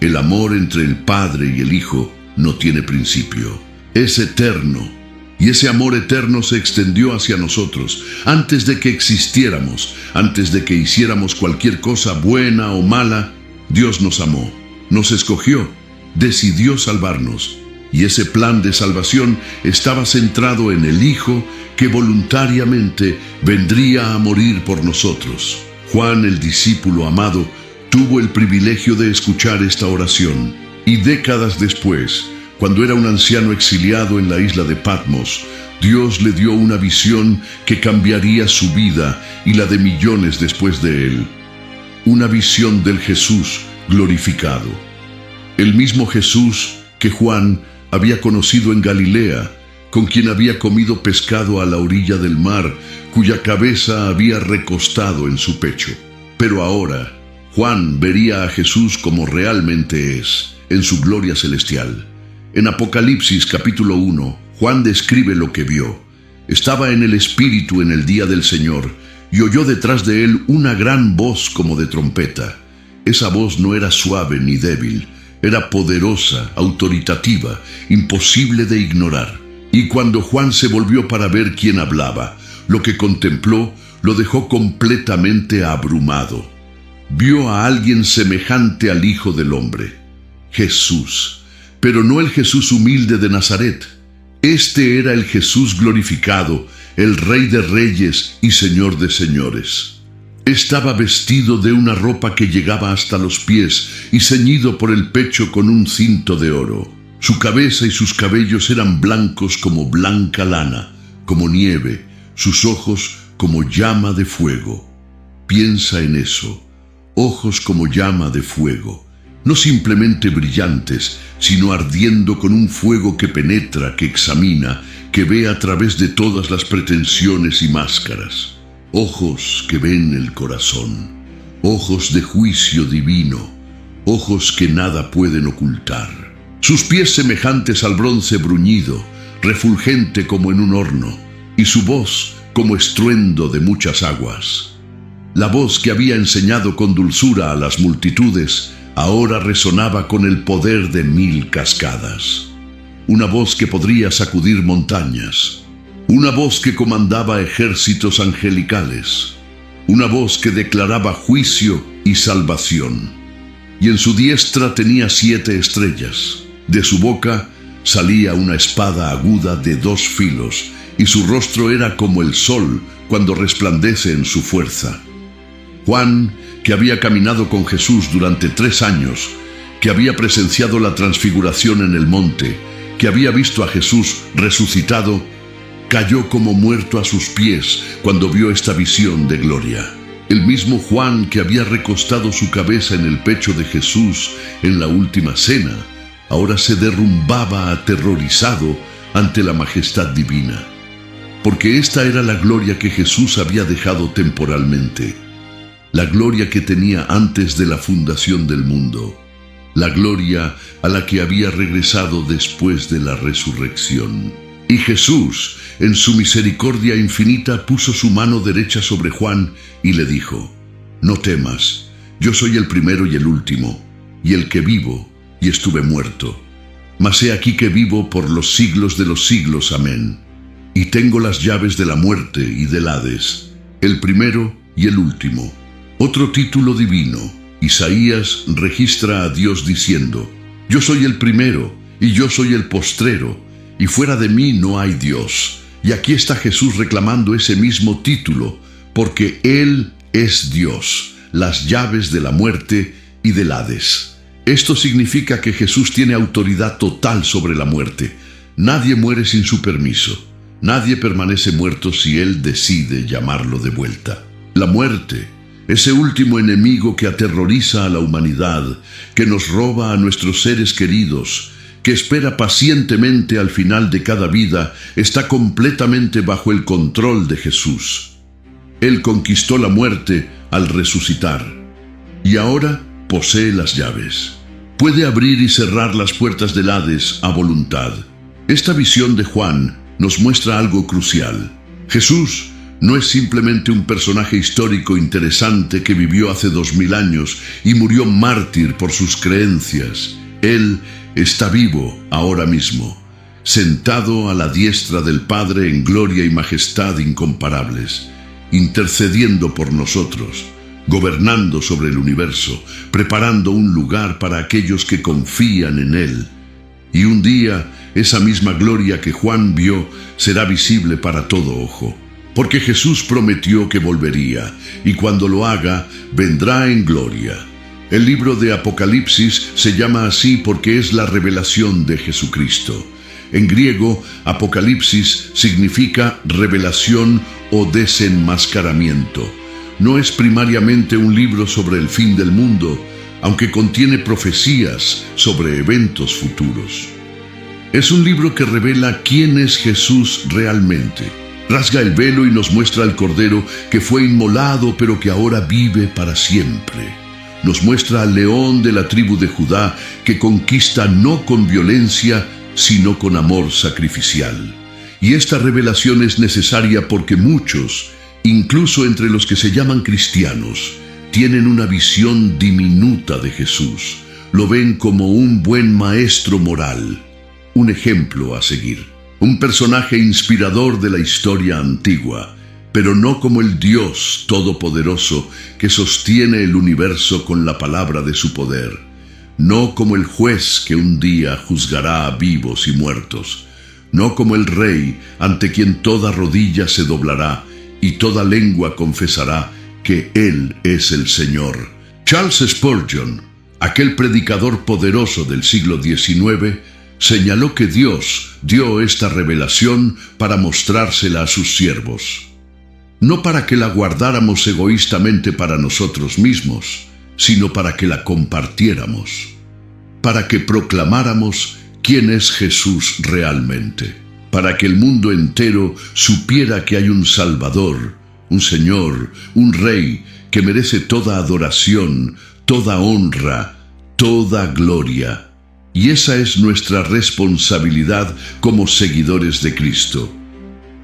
El amor entre el Padre y el Hijo no tiene principio, es eterno, y ese amor eterno se extendió hacia nosotros antes de que existiéramos, antes de que hiciéramos cualquier cosa buena o mala. Dios nos amó, nos escogió, decidió salvarnos, y ese plan de salvación estaba centrado en el Hijo que voluntariamente vendría a morir por nosotros. Juan, el discípulo amado, tuvo el privilegio de escuchar esta oración, y décadas después, cuando era un anciano exiliado en la isla de Patmos, Dios le dio una visión que cambiaría su vida y la de millones después de él. Una visión del Jesús glorificado. El mismo Jesús que Juan había conocido en Galilea, con quien había comido pescado a la orilla del mar, cuya cabeza había recostado en su pecho. Pero ahora, Juan vería a Jesús como realmente es, en su gloria celestial. En Apocalipsis capítulo 1, Juan describe lo que vio. Estaba en el Espíritu en el día del Señor, y oyó detrás de él una gran voz como de trompeta. Esa voz no era suave ni débil, era poderosa, autoritativa, imposible de ignorar. Y cuando Juan se volvió para ver quién hablaba, lo que contempló lo dejó completamente abrumado. Vio a alguien semejante al Hijo del Hombre, Jesús, pero no el Jesús humilde de Nazaret. Este era el Jesús glorificado, el Rey de Reyes y Señor de Señores. Estaba vestido de una ropa que llegaba hasta los pies y ceñido por el pecho con un cinto de oro. Su cabeza y sus cabellos eran blancos como blanca lana, como nieve, sus ojos como llama de fuego. Piensa en eso, ojos como llama de fuego. No simplemente brillantes, sino ardiendo con un fuego que penetra, que examina, que ve a través de todas las pretensiones y máscaras. Ojos que ven el corazón, ojos de juicio divino, ojos que nada pueden ocultar. Sus pies semejantes al bronce bruñido, refulgente como en un horno, y su voz como estruendo de muchas aguas. La voz que había enseñado con dulzura a las multitudes, ahora resonaba con el poder de 1000 cascadas. Una voz que podría sacudir montañas. Una voz que comandaba ejércitos angelicales. Una voz que declaraba juicio y salvación. Y en su diestra tenía 7 estrellas. De su boca salía una espada aguda de 2 filos, y su rostro era como el sol cuando resplandece en su fuerza. Juan, que había caminado con Jesús durante 3 años, que había presenciado la transfiguración en el monte, que había visto a Jesús resucitado, cayó como muerto a sus pies cuando vio esta visión de gloria. El mismo Juan que había recostado su cabeza en el pecho de Jesús en la última cena, ahora se derrumbaba aterrorizado ante la majestad divina. Porque esta era la gloria que Jesús había dejado temporalmente. La gloria que tenía antes de la fundación del mundo, la gloria a la que había regresado después de la resurrección. Y Jesús, en su misericordia infinita, puso su mano derecha sobre Juan y le dijo: «No temas, yo soy el primero y el último, y el que vivo, y estuve muerto. Mas he aquí que vivo por los siglos de los siglos, amén. Y tengo las llaves de la muerte y del Hades, el primero y el último». Otro título divino, Isaías registra a Dios diciendo: «Yo soy el primero y yo soy el postrero, y fuera de mí no hay Dios». Y aquí está Jesús reclamando ese mismo título, porque Él es Dios, las llaves de la muerte y del Hades. Esto significa que Jesús tiene autoridad total sobre la muerte. Nadie muere sin su permiso. Nadie permanece muerto si Él decide llamarlo de vuelta. La muerte, ese último enemigo que aterroriza a la humanidad, que nos roba a nuestros seres queridos, que espera pacientemente al final de cada vida, está completamente bajo el control de Jesús. Él conquistó la muerte al resucitar, y ahora posee las llaves. Puede abrir y cerrar las puertas del Hades a voluntad. Esta visión de Juan nos muestra algo crucial. Jesús no es simplemente un personaje histórico interesante que vivió hace 2000 años y murió mártir por sus creencias. Él está vivo ahora mismo, sentado a la diestra del Padre en gloria y majestad incomparables, intercediendo por nosotros, gobernando sobre el universo, preparando un lugar para aquellos que confían en Él. Y un día, esa misma gloria que Juan vio será visible para todo ojo, porque Jesús prometió que volvería, y cuando lo haga, vendrá en gloria. El libro de Apocalipsis se llama así porque es la revelación de Jesucristo. En griego, Apocalipsis significa revelación o desenmascaramiento. No es primariamente un libro sobre el fin del mundo, aunque contiene profecías sobre eventos futuros. Es un libro que revela quién es Jesús realmente. Rasga el velo y nos muestra al Cordero que fue inmolado pero que ahora vive para siempre. Nos muestra al león de la tribu de Judá que conquista no con violencia, sino con amor sacrificial. Y esta revelación es necesaria porque muchos, incluso entre los que se llaman cristianos, tienen una visión diminuta de Jesús. Lo ven como un buen maestro moral, un ejemplo a seguir, un personaje inspirador de la historia antigua, pero no como el Dios todopoderoso que sostiene el universo con la palabra de su poder, no como el juez que un día juzgará a vivos y muertos, no como el rey ante quien toda rodilla se doblará y toda lengua confesará que Él es el Señor. Charles Spurgeon, aquel predicador poderoso del siglo XIX, señaló que Dios dio esta revelación para mostrársela a sus siervos, no para que la guardáramos egoístamente para nosotros mismos, sino para que la compartiéramos, para que proclamáramos quién es Jesús realmente, para que el mundo entero supiera que hay un Salvador, un Señor, un Rey que merece toda adoración, toda honra, toda gloria. Y esa es nuestra responsabilidad como seguidores de Cristo.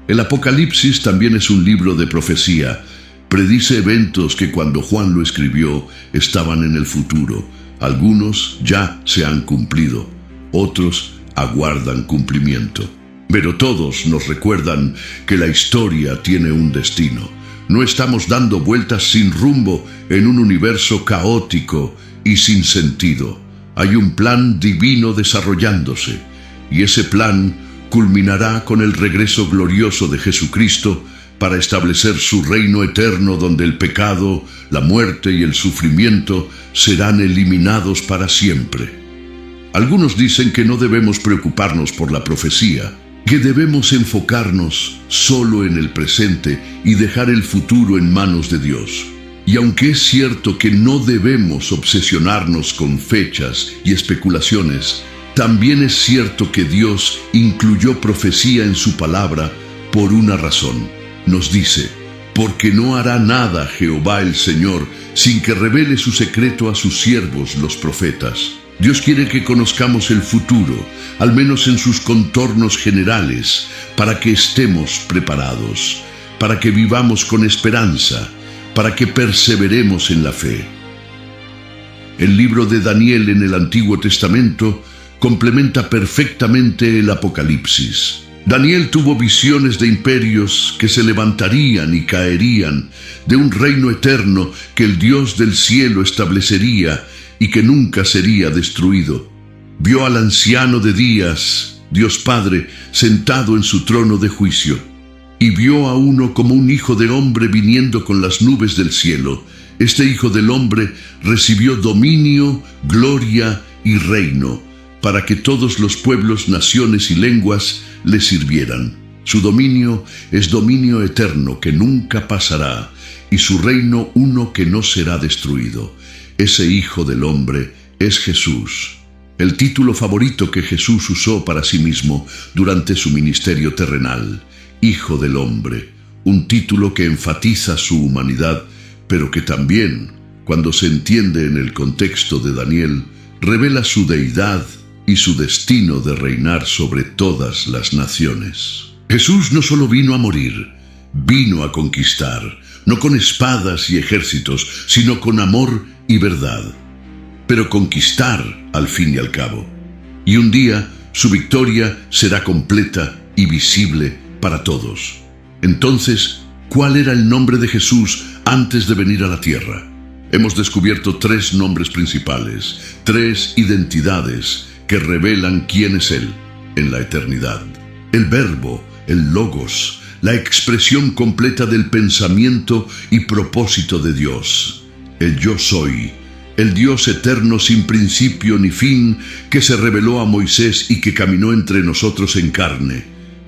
El Apocalipsis también es un libro de profecía. Predice eventos que cuando Juan lo escribió estaban en el futuro. Algunos ya se han cumplido, otros aguardan cumplimiento. Pero todos nos recuerdan que la historia tiene un destino. No estamos dando vueltas sin rumbo en un universo caótico y sin sentido. Hay un plan divino desarrollándose, y ese plan culminará con el regreso glorioso de Jesucristo para establecer su reino eterno donde el pecado, la muerte y el sufrimiento serán eliminados para siempre. Algunos dicen que no debemos preocuparnos por la profecía, que debemos enfocarnos solo en el presente y dejar el futuro en manos de Dios. Y aunque es cierto que no debemos obsesionarnos con fechas y especulaciones, también es cierto que Dios incluyó profecía en su palabra por una razón. Nos dice, porque no hará nada Jehová el Señor sin que revele su secreto a sus siervos los profetas. Dios quiere que conozcamos el futuro, al menos en sus contornos generales, para que estemos preparados, para que vivamos con esperanza, para que perseveremos en la fe. El libro de Daniel en el Antiguo Testamento complementa perfectamente el Apocalipsis. Daniel tuvo visiones de imperios que se levantarían y caerían, de un reino eterno que el Dios del cielo establecería y que nunca sería destruido. Vio al anciano de días, Dios Padre, sentado en su trono de juicio, y vio a uno como un hijo de hombre viniendo con las nubes del cielo. Este hijo del hombre recibió dominio, gloria y reino, para que todos los pueblos, naciones y lenguas le sirvieran. Su dominio es dominio eterno que nunca pasará, y su reino uno que no será destruido. Ese Hijo del Hombre es Jesús. El título favorito que Jesús usó para sí mismo durante su ministerio terrenal, Hijo del Hombre, un título que enfatiza su humanidad, pero que también, cuando se entiende en el contexto de Daniel, revela su deidad y su destino de reinar sobre todas las naciones. Jesús no solo vino a morir, vino a conquistar, no con espadas y ejércitos, sino con amor y verdad. Pero conquistar al fin y al cabo. Y un día su victoria será completa y visible para todos. Entonces, ¿cuál era el nombre de Jesús antes de venir a la tierra? Hemos descubierto 3 nombres principales, 3 identidades que revelan quién es Él en la eternidad. El Verbo, el Logos, la expresión completa del pensamiento y propósito de Dios. El Yo Soy, el Dios eterno sin principio ni fin, que se reveló a Moisés y que caminó entre nosotros en carne.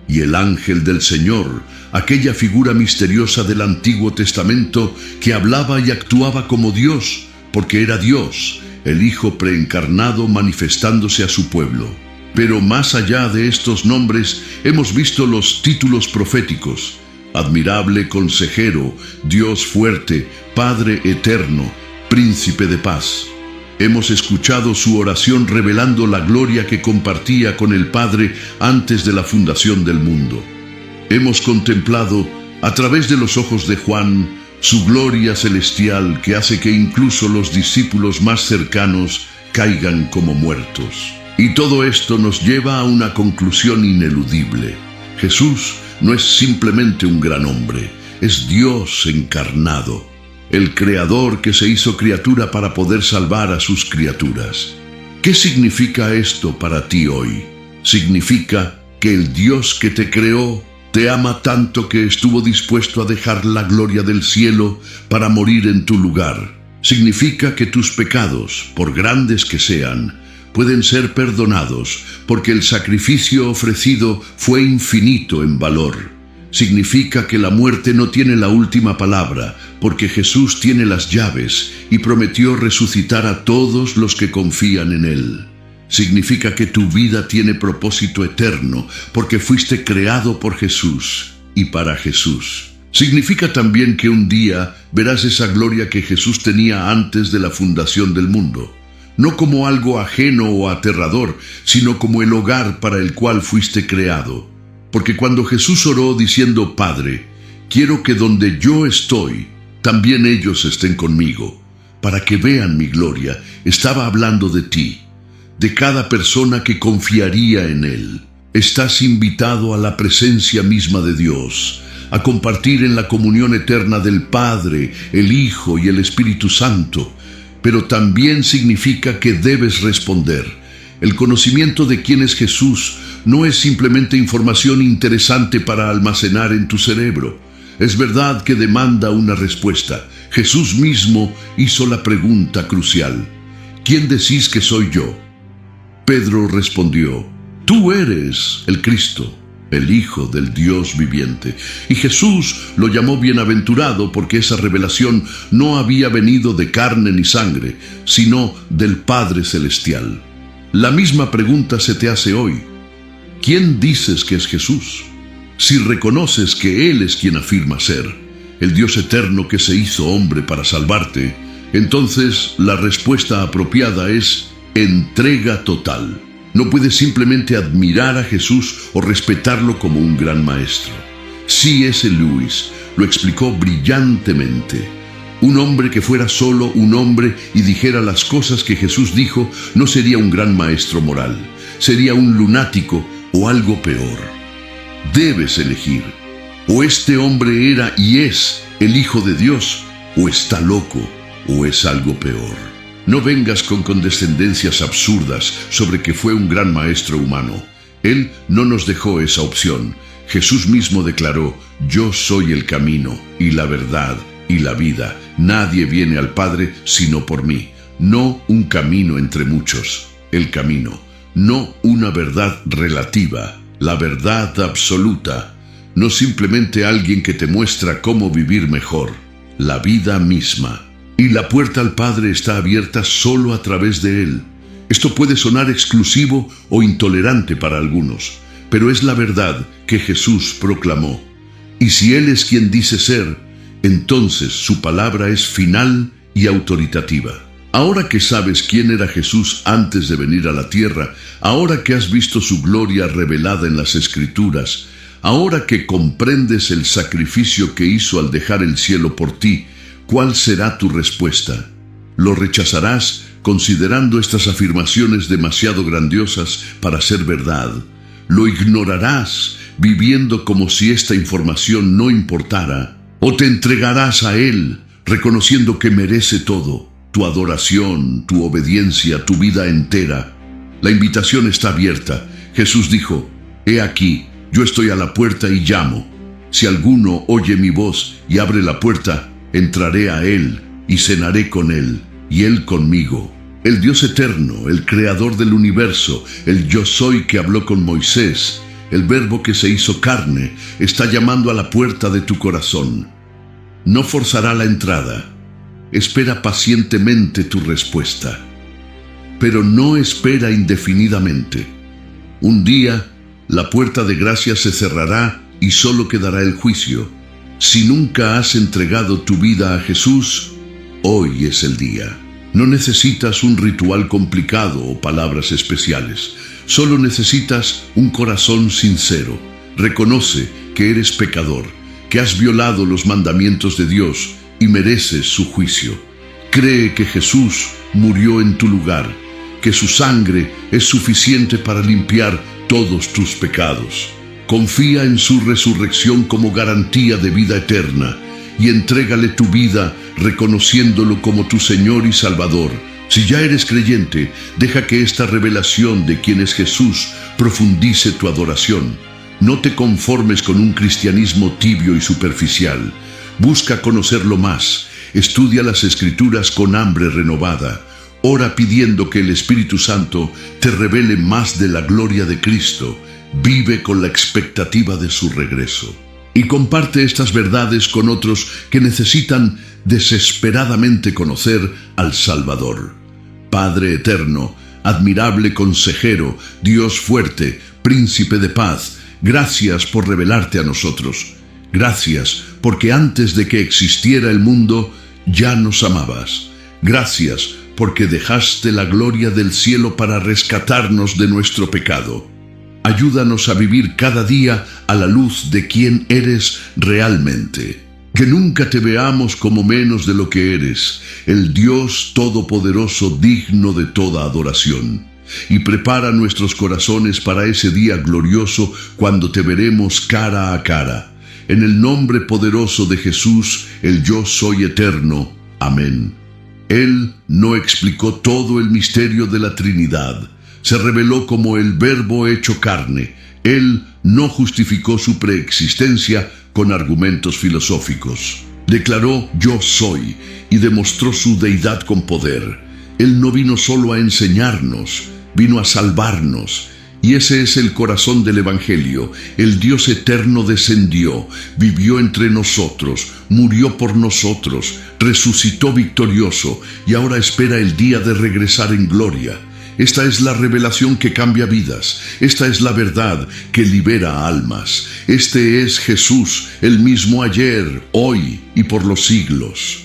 Y el ángel del Señor, aquella figura misteriosa del Antiguo Testamento que hablaba y actuaba como Dios, porque era Dios, el Hijo preencarnado manifestándose a su pueblo. Pero más allá de estos nombres, hemos visto los títulos proféticos: Admirable Consejero, Dios Fuerte, Padre Eterno, Príncipe de Paz. Hemos escuchado su oración revelando la gloria que compartía con el Padre antes de la fundación del mundo. Hemos contemplado, a través de los ojos de Juan, su gloria celestial que hace que incluso los discípulos más cercanos caigan como muertos. Y todo esto nos lleva a una conclusión ineludible. Jesús no es simplemente un gran hombre, es Dios encarnado, el Creador que se hizo criatura para poder salvar a sus criaturas. ¿Qué significa esto para ti hoy? Significa que el Dios que te creó te ama tanto que estuvo dispuesto a dejar la gloria del cielo para morir en tu lugar. Significa que tus pecados, por grandes que sean, pueden ser perdonados porque el sacrificio ofrecido fue infinito en valor. Significa que la muerte no tiene la última palabra, porque Jesús tiene las llaves y prometió resucitar a todos los que confían en Él. Significa que tu vida tiene propósito eterno, porque fuiste creado por Jesús y para Jesús. Significa también que un día verás esa gloria que Jesús tenía antes de la fundación del mundo, no como algo ajeno o aterrador, sino como el hogar para el cual fuiste creado. Porque cuando Jesús oró diciendo: Padre, quiero que donde yo estoy, también ellos estén conmigo, para que vean mi gloria, estaba hablando de ti, de cada persona que confiaría en Él. Estás invitado a la presencia misma de Dios, a compartir en la comunión eterna del Padre, el Hijo y el Espíritu Santo. Pero también significa que debes responder. El conocimiento de quién es Jesús no es simplemente información interesante para almacenar en tu cerebro. Es verdad que demanda una respuesta. Jesús mismo hizo la pregunta crucial: ¿quién decís que soy yo? Pedro respondió: Tú eres el Cristo, el Hijo del Dios viviente. Y Jesús lo llamó bienaventurado porque esa revelación no había venido de carne ni sangre, sino del Padre Celestial. La misma pregunta se te hace hoy: ¿quién dices que es Jesús? Si reconoces que Él es quien afirma ser, el Dios eterno que se hizo hombre para salvarte, entonces la respuesta apropiada es entrega total. No puedes simplemente admirar a Jesús o respetarlo como un gran maestro. C.S. Lewis lo explicó brillantemente. Un hombre que fuera solo un hombre y dijera las cosas que Jesús dijo no sería un gran maestro moral, sería un lunático o algo peor. Debes elegir: o este hombre era y es el Hijo de Dios, o está loco, o es algo peor. No vengas con condescendencias absurdas sobre que fue un gran maestro humano. Él no nos dejó esa opción. Jesús mismo declaró: Yo soy el camino y la verdad y la vida. Nadie viene al Padre sino por mí. No un camino entre muchos, el camino. No una verdad relativa, la verdad absoluta. no simplemente alguien que te muestra cómo vivir mejor, la vida misma. Y la puerta al Padre está abierta solo a través de Él. Esto puede sonar exclusivo o intolerante para algunos, pero es la verdad que Jesús proclamó. Y si Él es quien dice ser, entonces su palabra es final y autoritativa. Ahora que sabes quién era Jesús antes de venir a la tierra, ahora que has visto su gloria revelada en las Escrituras, ahora que comprendes el sacrificio que hizo al dejar el cielo por ti, ¿cuál será tu respuesta? ¿Lo rechazarás considerando estas afirmaciones demasiado grandiosas para ser verdad? ¿Lo ignorarás viviendo como si esta información no importara? ¿O te entregarás a Él reconociendo que merece todo? Tu adoración, tu obediencia, tu vida entera. La invitación está abierta. Jesús dijo, «He aquí, yo estoy a la puerta y llamo. Si alguno oye mi voz y abre la puerta, entraré a Él y cenaré con Él y Él conmigo». El Dios eterno, el creador del universo, el yo soy que habló con Moisés, el verbo que se hizo carne, está llamando a la puerta de tu corazón. No forzará la entrada. Espera pacientemente tu respuesta. Pero no espera indefinidamente. Un día, la puerta de gracia se cerrará y solo quedará el juicio. Si nunca has entregado tu vida a Jesús, hoy es el día. No necesitas un ritual complicado o palabras especiales. Solo necesitas un corazón sincero. Reconoce que eres pecador, que has violado los mandamientos de Dios y mereces su juicio. Cree que Jesús murió en tu lugar, que su sangre es suficiente para limpiar todos tus pecados. Confía en su resurrección como garantía de vida eterna y entrégale tu vida reconociéndolo como tu Señor y Salvador. Si ya eres creyente, deja que esta revelación de quién es Jesús profundice tu adoración. No te conformes con un cristianismo tibio y superficial. Busca conocerlo más. Estudia las Escrituras con hambre renovada. Ora pidiendo que el Espíritu Santo te revele más de la gloria de Cristo. Vive con la expectativa de su regreso. Y comparte estas verdades con otros que necesitan desesperadamente conocer al Salvador. Padre eterno, admirable consejero, Dios fuerte, príncipe de paz, gracias por revelarte a nosotros. Gracias porque antes de que existiera el mundo, ya nos amabas. Gracias porque dejaste la gloria del cielo para rescatarnos de nuestro pecado. Ayúdanos a vivir cada día a la luz de quién eres realmente. Que nunca te veamos como menos de lo que eres, el Dios Todopoderoso digno de toda adoración. Y prepara nuestros corazones para ese día glorioso cuando te veremos cara a cara. En el nombre poderoso de Jesús, el Yo Soy Eterno. Amén. Él no explicó todo el misterio de la Trinidad. Se reveló como el Verbo hecho carne. Él no justificó su preexistencia con argumentos filosóficos. Declaró yo soy y demostró su deidad con poder. Él no vino solo a enseñarnos, vino a salvarnos. Y ese es el corazón del Evangelio. El Dios eterno descendió, vivió entre nosotros, murió por nosotros, resucitó victorioso y ahora espera el día de regresar en gloria. Esta es la revelación que cambia vidas. Esta es la verdad que libera almas. Este es Jesús, el mismo ayer, hoy y por los siglos.